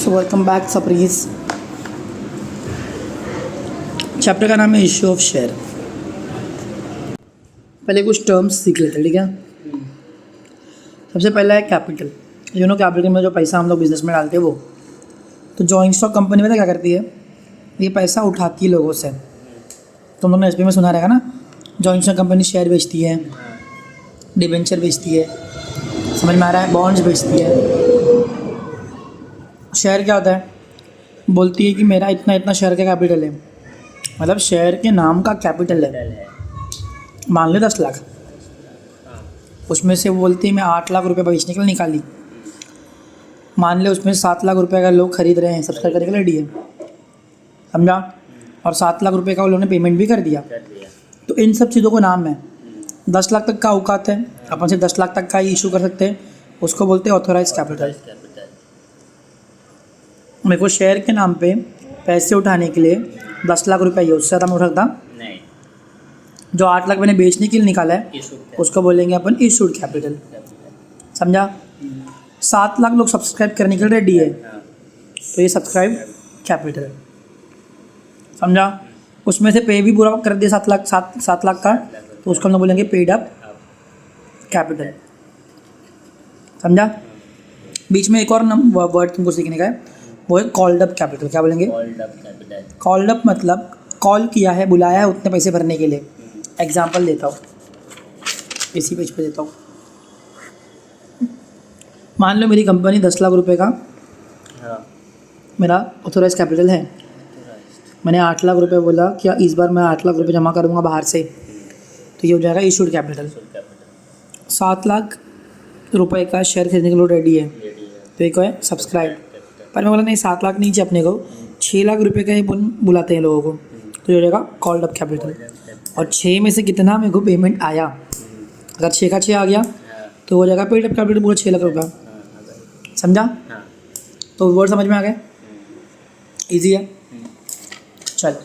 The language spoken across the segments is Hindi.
सो वेलकम बैक सप्रीज। चैप्टर का नाम है इश्यू ऑफ शेयर। पहले कुछ टर्म्स सीख लेते हैं, ठीक है। सबसे पहला है कैपिटल। कैपिटल में जो पैसा हम लोग बिजनेस में डालते हैं वो, तो जॉइंट स्टॉक कंपनी में तो क्या करती है, ये पैसा उठाती है लोगों से। तुम लोगों ने एसपी में सुना रहेगा ना, जॉइंट स्टॉक कंपनी शेयर बेचती है, डिबेंचर बेचती है, समझ में आ रहा है, बॉन्ड्स बेचती है। शेयर क्या होता है, बोलती है कि मेरा इतना इतना शेयर का कैपिटल है, मतलब शेयर के नाम का कैपिटल है। मान लो 10 लाख, उसमें से वो बोलती है मैं 8 लाख रुपए बेचने के लिए निकाली। मान ले उसमें 7 लाख रुपए का लोग खरीद रहे हैं सब्सक्राइब करने के लिए रेडी है, समझा, और 7 लाख रुपए का वो लोगों ने पेमेंट भी कर दिया। तो इन सब चीज़ों को नाम है, 10 लाख तक का औकात है, अपन से 10 लाख तक का ही इशू कर सकते हैं, उसको बोलते हैं ऑथोराइज कैपिटल। मेरे को शेयर के नाम पे पैसे उठाने के लिए 10 लाख रुपए ही, उससे ज़्यादा मैं उठा सकता नहीं। जो 8 लाख मैंने बेचने के लिए निकाला है उसको बोलेंगे अपन इशूड कैपिटल, समझा। 7 लाख लोग सब्सक्राइब करने के लिए रेडी है, तो ये सब्सक्राइब कैपिटल, समझा। उसमें से पे भी पूरा कर दिया 7 लाख का, तो उसको हम लोग बोलेंगे पेड अप कैपिटल, समझा। बीच में एक और वर्ड तुमको सीखने का है, वो है कॉल्ड अप कैपिटल। क्या बोलेंगे, कॉल्ड अप मतलब कॉल किया है, बुलाया है उतने पैसे भरने के लिए। एग्जाम्पल देता हूँ, इसी पेज पे देता हूँ। मान लो मेरी कंपनी 10 लाख रुपए का मेरा ऑथोराइज कैपिटल है। मैंने 8 लाख रुपए बोला कि इस बार मैं 8 लाख रुपए जमा करूँगा बाहर से, तो ये हो जाएगा इशूड कैपिटल। 7 लाख रुपए का शेयर खरीदने के लिए रेडी है, तो एक है सब्सक्राइब। पर मैं बोला नहीं 7 लाख नहीं चाहिए अपने को, 6 लाख रुपए का ही बुलाते हैं लोगों को, तो ये हो जाएगा कॉल्ड अप कैपिटल। और 6 में से कितना मेरे को पेमेंट आया, अगर 6 का 6 आ गया तो हो जाएगा पेड अप कैपिटल पूरा 6 लाख रुपया, समझा। तो वर्ड समझ में आ गए, ईजी है। चल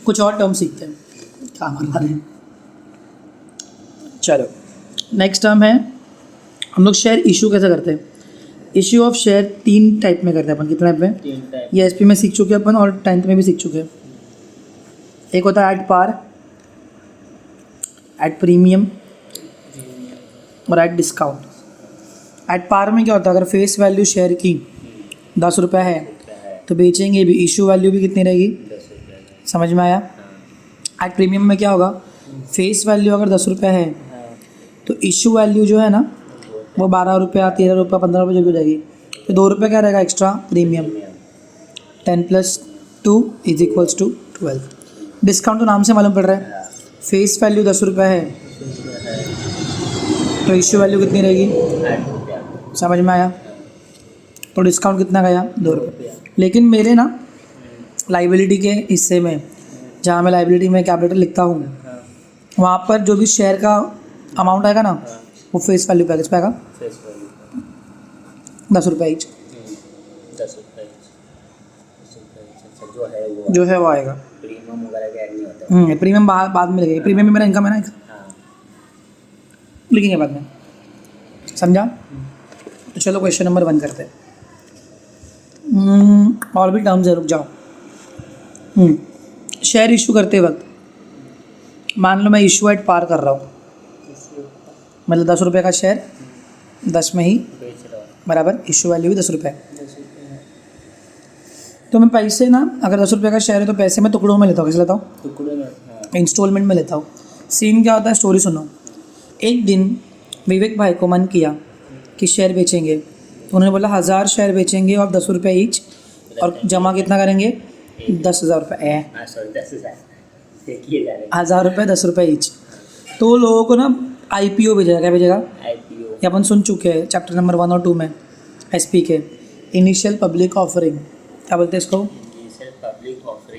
कुछ और टर्म सीखते हैं, क्या मरवा रहे हैं। चलो नेक्स्ट टर्म है, हम लोग शेयर इशू कैसे करते हैं। इश्यू ऑफ शेयर 3 टाइप में करते हैं अपन। कितने टाइप में, ये एसपी में सीख चुके हैं अपन और 10th में भी सीख चुके हैं। एक होता है एट पार, एट प्रीमियम और एट डिस्काउंट। एट पार में क्या होता है, अगर फेस वैल्यू शेयर की 10 रुपये है तो बेचेंगे भी, इशू वैल्यू भी कितनी रहेगी, समझ में आया। एट प्रीमियम में क्या होगा, फेस वैल्यू अगर 10 रुपये है तो इशू वैल्यू जो है ना वो 12 रुपया, 13 रुपया, 15 रुपये जो भी हो जाएगी, तो 2 रुपये क्या रहेगा एक्स्ट्रा प्रीमियम। 10 + 2 = 12। डिस्काउंट तो नाम से मालूम पड़ रहा है, फेस वैल्यू 10 रुपये है तो इशू वैल्यू कितनी रहेगी, समझ में आया। तो डिस्काउंट कितना गया, 2 रुपये। लेकिन मेरे ना लाइबिलिटी के हिस्से में, जहाँ मैं लाइबिलिटी में कैपिटल लिखता हूँ, वहाँ पर जो भी शेयर का अमाउंट आएगा ना वो फेस वैल्यू पैकेज पे आएगा, 10 रुपये ईच। 10 रुपये जो है वो आएगा। प्रीमियम वगैरह का ऐड नहीं होता। प्रीमियम बाद में लगेगा, प्रीमियम में मेरा इनकम है ना, लिखेंगे बाद में, समझा। तो चलो क्वेश्चन नंबर 1 करते हैं। और भी टर्म्स है, रुक जाओ। शेयर इशू करते वक्त मान लो मैं इशू एट पार कर रहा हूँ, मतलब 10 रुपये का शेयर 10 में ही बराबर, इशू वैल्यू भी 10 रुपये। तो मैं पैसे ना, अगर 10 रुपये का शेयर है तो पैसे मैं टुकड़ों में लेता हूँ। कैसे लेता हूँ, टुकड़ों में, इंस्टॉलमेंट में लेता हूँ। सीन क्या होता है, स्टोरी सुनो। एक दिन विवेक भाई को मन किया कि शेयर बेचेंगे, तो उन्होंने बोला 1000 शेयर बेचेंगे और 10 रुपये ईच, और जमा कितना करेंगे, 10,000 रुपये। 1000 रुपये 10 रुपये ईच। तो लोगों को ना IPO भेजेगा। क्या भेजेगा, IPO। ये अपन सुन चुके हैं चैप्टर नंबर 1 और 2 में, SP के इनिशियल पब्लिक ऑफरिंग। क्या बोलते हैं इसको,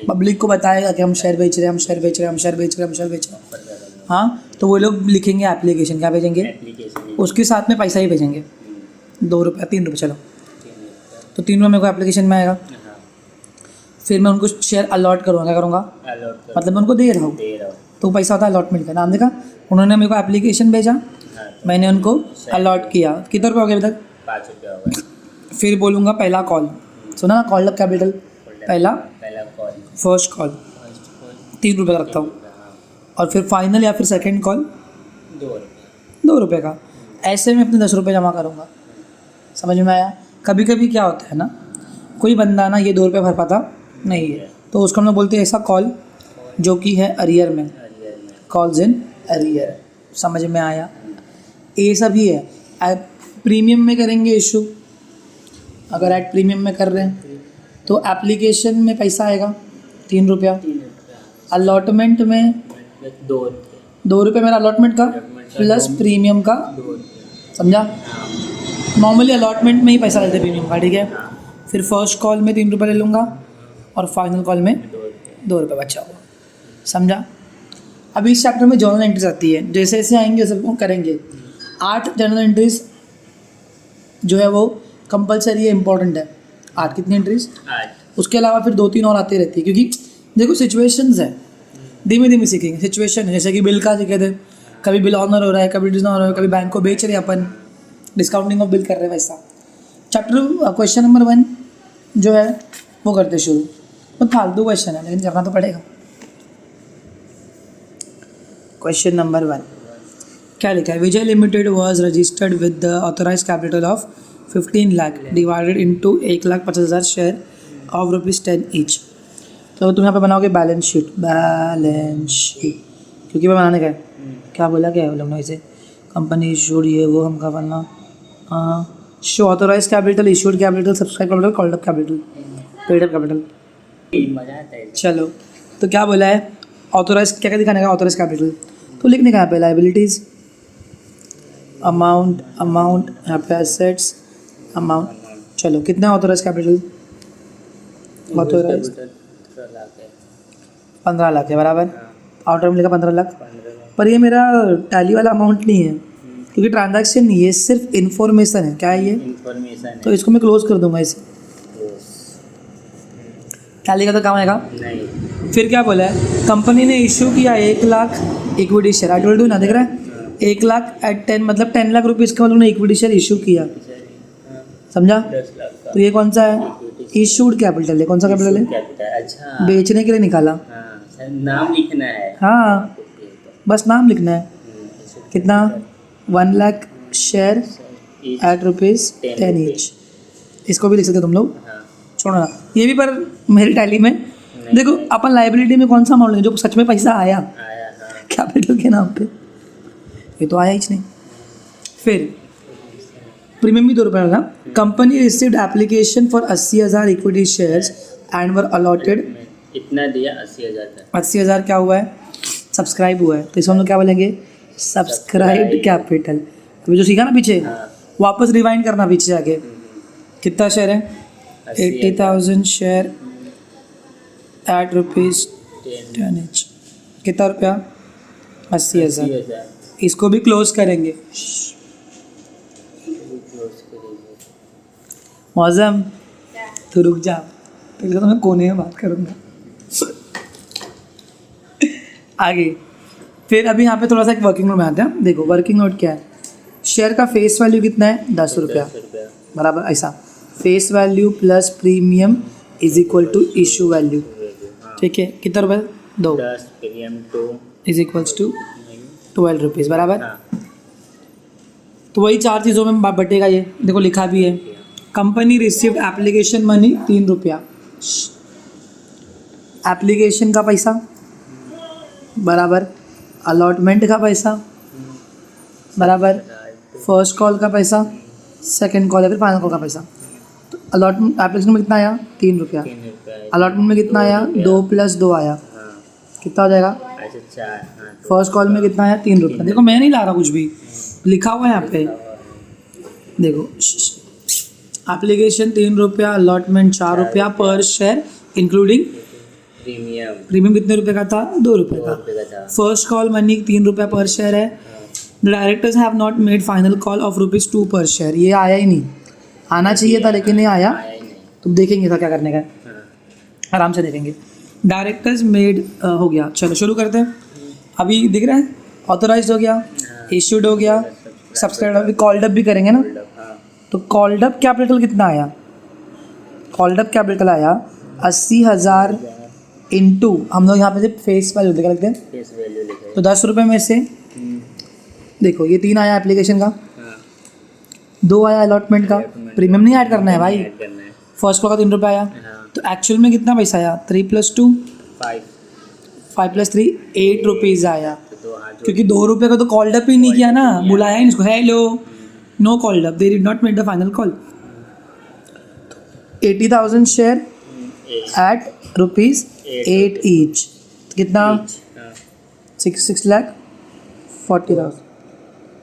पब्लिक को बताएगा कि हम शेयर बेच रहे हैं, हम शेयर बेच रहे हैं, हम शेयर बेच रहे हैं, हम शेयर बेच रहे हैं। हाँ, तो वो लोग लिखेंगे एप्लीकेशन। क्या भेजेंगे, उसके साथ में पैसा ही भेजेंगे, 2 रुपये 3 रुपये, चलो तो 3 रुपये मेरे को एप्लीकेशन में आएगा। फिर मैं उनको शेयर अलॉट करूँगा। क्या करूँगा, मतलब मैं उनको दे रहा हूँ, तो पैसा होता है अलॉटमेंट का। नाम देखा, उन्होंने मेरे को एप्लीकेशन भेजा, मैंने उनको अलॉट किया। कितने रुपये हो गए अभी तक, 5 रुपये हो गए। फिर बोलूँगा पहला कॉल, सुना ना, कॉल्ड अप कैपिटल पहला पहला call, first call first call 3 रुपये का रखता हूँ, और फिर फाइनल या फिर सेकंड कॉल 2 रुपये। 2 रुपये का। ऐसे में अपने 10 रुपये जमा करूँगा। समझ में आया? कभी कभी क्या होता है ना, कोई बंदा ना ये 2 रुपये भर पाता नहीं है, तो उसको हम लोग बोलते हैं ऐसा कॉल जो कि है अरियर में, अरियर में, कॉल्स इन अरियर। समझ में आया? ये सभी है। प्रीमियम में करेंगे इशू, अगर एट प्रीमियम में कर रहे हैं तो एप्लीकेशन में पैसा आएगा 3 रुपया, 3 रुपये, अलॉटमेंट में 2 रुपये, 2 रुपये मेरा अलॉटमेंट का प्लस प्रीमियम का, 2 रुपये। समझा? हाँ नॉर्मली अलॉटमेंट में ही पैसा लेते हैं प्रीमियम का, ठीक है। फिर फर्स्ट कॉल में 3 रुपये ले लूँगा और फाइनल कॉल में 2 रुपये। 2 रुपये बचा हुआ। समझा? अभी इस चैप्टर में जर्नल एंट्रीज आती है, जैसे जैसे आएंगे वैसे वो करेंगे। 8 जर्नल एंट्रीज जो है वो कंपलसरी है, इंपॉर्टेंट है। 8 कितनी एंट्रीज? 8। उसके अलावा फिर 2-3 और आती रहती है, क्योंकि देखो सिचुएशंस है, धीमे धीमे सीखेंगे। सिचुएशन है जैसे कि बिल का सीखे थे, कभी बिल ऑनर हो रहा है, कभी डिसऑनर हो रहा है, कभी बैंक को बेच रहे हैं अपन, डिस्काउंटिंग ऑफ बिल कर रहे हैं, वैसा। चैप्टर क्वेश्चन नंबर 1 जो है वो करते शुरू। वो फालतू क्वेश्चन है लेकिन करना तो पड़ेगा। क्वेश्चन नंबर 1 क्या लिखा है? Vijay limited was registered with the authorised capital of 15 lakh divided into 1,50,000 share of ₹10 each. तो तुम यहाँ पे बनाओगे बैलेंस शीट, बैलेंस शीट, क्योंकि मैं बनाने का है। क्या बोला, क्या है लोग इसे, कंपनी इशूड, ये वो हम का बनना। हाँ, so authorise capital, issued capital, subscribe capital, called up capital, paid up capital. मज़ा आता है। चलो, तो क्या बोला है? ऑथोराइज क्या क्या दिखाने का? ऑथोराइज कैपिटल तो लिखने का यहाँ पे लाइबिलिटीज़, अमाउंट, अमाउंट यहाँ पे एसेट्स, अमाउंट। चलो, कितना ऑथोराइज कैपिटल? ऑथोराइज 15 लाख है, बराबर। आउटर में लिखा 15 लाख, पर ये मेरा टैली वाला अमाउंट नहीं है, क्योंकि ट्रांजैक्शन नहीं है, सिर्फ इन्फॉर्मेशन है। क्या है ये? इन्फॉर्मेशन। तो इसको मैं क्लोज कर दूंगा इसे। टैली का तो काम आएगा नहीं। फिर क्या बोला है? कंपनी ने इशू किया 1 lakh equity share. I told you ना, देख रहा है? 1 लाख एट 10 मतलब 10 लाख रुपये इसका उन्होंने इक्विटी शेयर इशू किया। समझा? 10 लाख का तो ये कौन सा है? इशूड कैपिटल है। कौन सा कैपिटल है? कैपिटल। अच्छा, बेचने के लिए निकाला। हाँ, नाम लिखना है। हाँ, बस नाम लिखना है। कितना? 1 लाख शेयर एट ₹10 ईच। इसको भी लिख सकते तुम लोग, हाँ, छोड़ो ना। ये भी पर मेरी टैली में देखो, अपन लाइबिलिटी में कौन सा अमाउंट लेंगे जो सच में पैसा आया आया। हाँ, कैपिटल के नाम पे, ये तो आया ही नहीं। फिर प्रीमियम भी 2 रुपये का। Company received application for 80,000 equity shares and were allotted. इतना दिया 80,000 का। 80,000 क्या हुआ है? सब्सक्राइब हुआ है, तो इसको हम लोग क्या बोलेंगे? Subscribed capital. अभी जो सीखा ना पीछे, हाँ। वापस रिवाइंड करना पीछे आके। कितना शेयर है? 80,000 शेयर एट ₹10 ईच। कितना रुपया? 80,000। 80,000 इसको भी क्लोज करेंगे। क्लोज करेंगे। मौजम तो रुक जा, तो मैं कोने में बात करूँगा। आगे फिर अभी यहाँ पे थोड़ा सा एक वर्किंग नोट में आते हैं। देखो वर्किंग नोट क्या है? शेयर का फेस वैल्यू कितना है? 10 रुपया, 10 रुपया। बराबर। ऐसा face value plus premium is equal to issue value. हाँ, ठीक है, कितना रुपये? 2 10 premium 2 is equals to 12 rupees, बराबर। हाँ, तो वही 4 चीज़ों में बटेगा। ये देखो लिखा भी है, कंपनी रिसीव्ड एप्लीकेशन मनी 3 रुपया, एप्लीकेशन का पैसा बराबर, अलॉटमेंट का पैसा बराबर, फर्स्ट कॉल का पैसा, सेकंड कॉल या फिर फाइनल कॉल का पैसा। तो अलॉटमेंट एप्लीकेशन में कितना आया? 3 रुपया। 3 रुपया। अलॉटमेंट में कितना आया? 2 + 2 आया, हाँ, कितना हो जाएगा? अच्छा 4। हाँ, फर्स्ट कॉल में कितना आया? 3 रुपया। देखो मैं नहीं ला रहा कुछ भी, लिखा हुआ है यहाँ पे। देखो एप्लीकेशन 3 रुपया, अलॉटमेंट 4 रुपया पर शेयर इंक्लूडिंग प्रीमियम प्रीमियम कितने रुपए का था? 2 रुपये 2 का। रुपये का था। फर्स्ट कॉल मनी 3 रुपया पर शेयर है। The directors have not made final call of ₹2 पर शेयर। ये आया ही नहीं, आना चाहिए था लेकिन ये आया। आया ही नहीं। तो देखेंगे था क्या करने का, हाँ, आराम से देखेंगे। डायरेक्टर्स मेड हो गया। चलो शुरू करते हैं। अभी दिख रहा है ऑथोराइज हो गया, इश्यूड हो गया, सब्सक्राइब, अभी कॉल्ड अप भी करेंगे ना। हाँ, तो कॉल्ड अप कैपिटल कितना आया? कॉल्ड अप कैपिटल आया 80,000 इंटू, हम लोग यहाँ पे से फेस वैल्यू क्या लिखते हैं, फेस वैल्यू लिखे। तो 10 रुपये में से देखो ये 3 आया एप्लीकेशन का, हाँ 2 आया अलॉटमेंट का, प्रीमियम नहीं ऐड करना है भाई, ऐड करना है। फर्स्ट कॉल का 3 रुपये आया, हाँ तो एक्चुअल में कितना पैसा आया? 3 + 2 5 5 + 3 8 रुपीज़ आया, तो हाँ जो क्योंकि 2 रुपये का तो कॉल्ड अप ही नहीं किया ना, बुलाया ही नहीं इसको, hello no called up, they did not make the final call. 80,000 share eight rupees 8 each, कितना? 6 लाख 40,000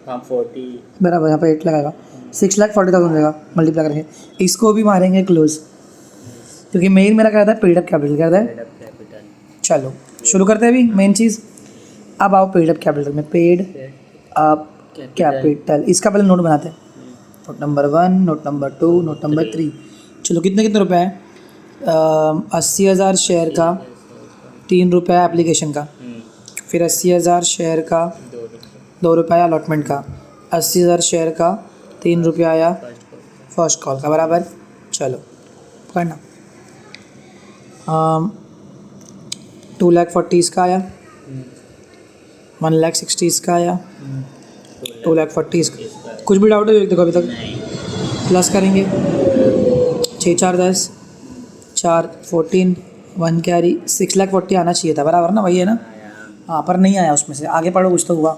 हाँ 40 बराबर, यहाँ पे 8 लगाएगा, 6,40,000 रहेगा मल्टीप्लाई करके, इसको भी मारेंगे क्लोज, क्योंकि मेन मेरा क्या रहता है, पेड अप कैपिटल क्या रहता है। कैपिटल। चलो शुरू करते हैं अभी मेन चीज़। अब आओ पेड अप कैपिटल में, पेड अप कैपिटल, इसका पहले नोट बनाते हैं, note number 1, note number 2, note number 3। चलो कितने कितने रुपए है? 80,000 शेयर का 3 रुपये एप्लीकेशन का, फिर 80,000 शेयर का 2 रुपये अलॉटमेंट का, 80,000 शेयर का 3 रुपये आया फर्स्ट कॉल का, बराबर। चलो करना 2,40,000 इसका आया, 1,60,000 इसका आया, 2,40,000 इसका। कुछ भी डाउट है देखो अभी तक? प्लस करेंगे 6 4 10 4 14 1 कैरी 6,40,000 आना चाहिए था, बराबर ना, वही है ना? हाँ पर नहीं आया उसमें से, आगे पढ़ो कुछ तो हुआ।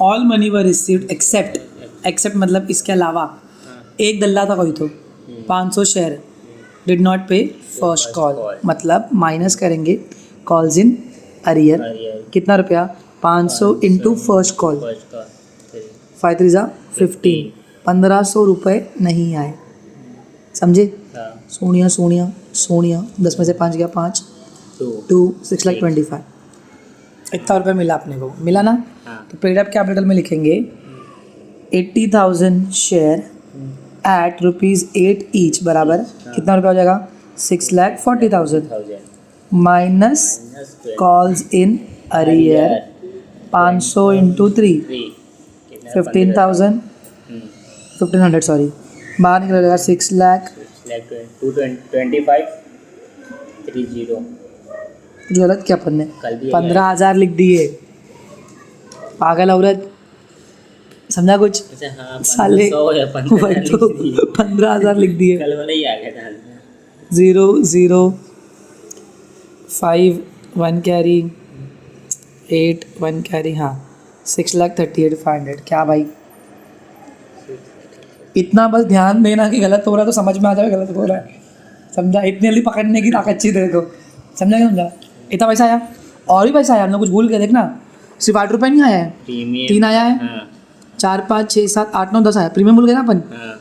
ऑल मनी वर रिसीव्ड एक्सेप्ट मतलब इसके अलावा, एक दल्ला था कोई तो 500 शेयर डिड नॉट पे फर्स्ट कॉल, मतलब माइनस करेंगे कॉल्स इन अरियर, कितना रुपया? 500 इंटू फर्स्ट कॉल, 5 3 15, 1,500 रुपये नहीं आए, समझे? सोनिया सोनिया सोनिया 10 में से 5 गया 5 2 6,25,000, इतना रुपये मिला अपने को, मिला ना? तो पेड अप कैपिटल में लिखेंगे 80,000 शेयर एट रुपीज़ 8 ईच, बराबर कितना रुपया हो जाएगा? 6,40,000 minus calls in arrear 500 into 3 15,000 1,500 sorry, बाहर निकल जाएगा 6,25,30 कुछ गलत क्या अपन ने 15,000 लिख दिए, पागल औरत, समझा कुछ? हाँ, साले वही तो 15,000 लिख दिए। कल वाला ही आ गया था। 0 0 5 1 कैरी 8 1 कैरी, हाँ 6,38,500। क्या भाई, इतना बस ध्यान देना कि गलत हो रहा है तो समझ में आ जाए गलत हो रहा है, समझा? इतनी जल्दी पकड़ने की ताकत चाहिए तेरे को, समझा क्या? समझा? इतना पैसा आया, और भी पैसा आया, हमने कुछ भूल गए, देखना सिर्फ 8 रुपये नहीं आया है, 3 आया है, 4 5 6 7 8 9 10 आया, प्रीमियम भूल गए ना अपन,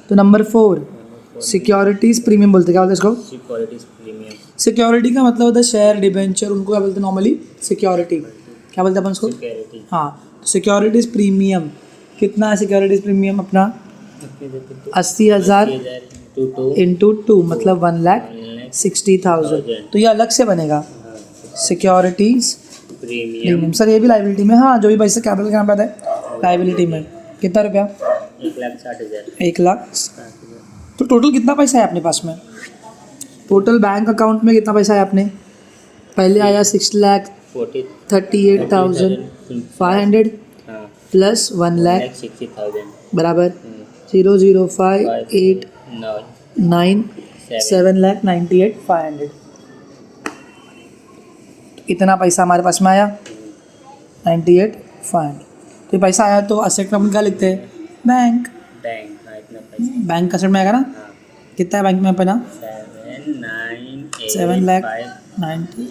तो नंबर 4 सिक्योरिटीज़ प्रीमियम बोलते, क्या बोलते हैं इसको? Securities premium. सिक्योरिटी का मतलब होता है शेयर, डिबेंचर, उनको क्या बोलते हैं नॉर्मली? सिक्योरिटी। क्या बोलते हैं अपन उसको? सिक्योरिटी। हाँ, सिक्योरिटीज़ प्रीमियम कितना है? सिक्योरिटीज़ प्रीमियम अपना 80,000 इंटू 2 मतलब 1,60,000, तो ये अलग से बनेगा सिक्योरिटीज़ प्रीमियम। सर ये भी लाइबिलिटी में, हाँ जो भी पैसे कैपिटल के नाम पे आता है लाइबिलिटी में, कितना रुपया? 1,60,000। 1,60,000। तो टोटल कितना पैसा है अपने पास में? टोटल बैंक अकाउंट में कितना पैसा है अपने? पहले आया 6,38,500 प्लस 1,60,000 बराबर 005,8,9 7,98,500। इतना पैसा हमारे पास में आया 98,500। तो ये पैसा आया तो असेट में अपन क्या लिखते हैं? बैंक। बैंक का असेट में आएगा ना? कितना है बैंक में अपना? 7,98,500।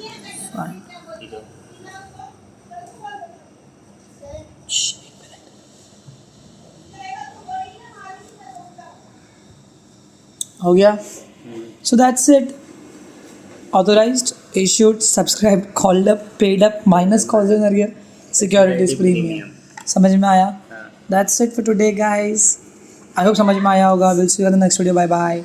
हो गया? So that's it. Authorised, issued, subscribe, called up, paid up, minus calls in arrear, securities premium. समझ में आया? That's it for today guys. I hope समझ में आया होगा। Will see you in the next video. Bye bye.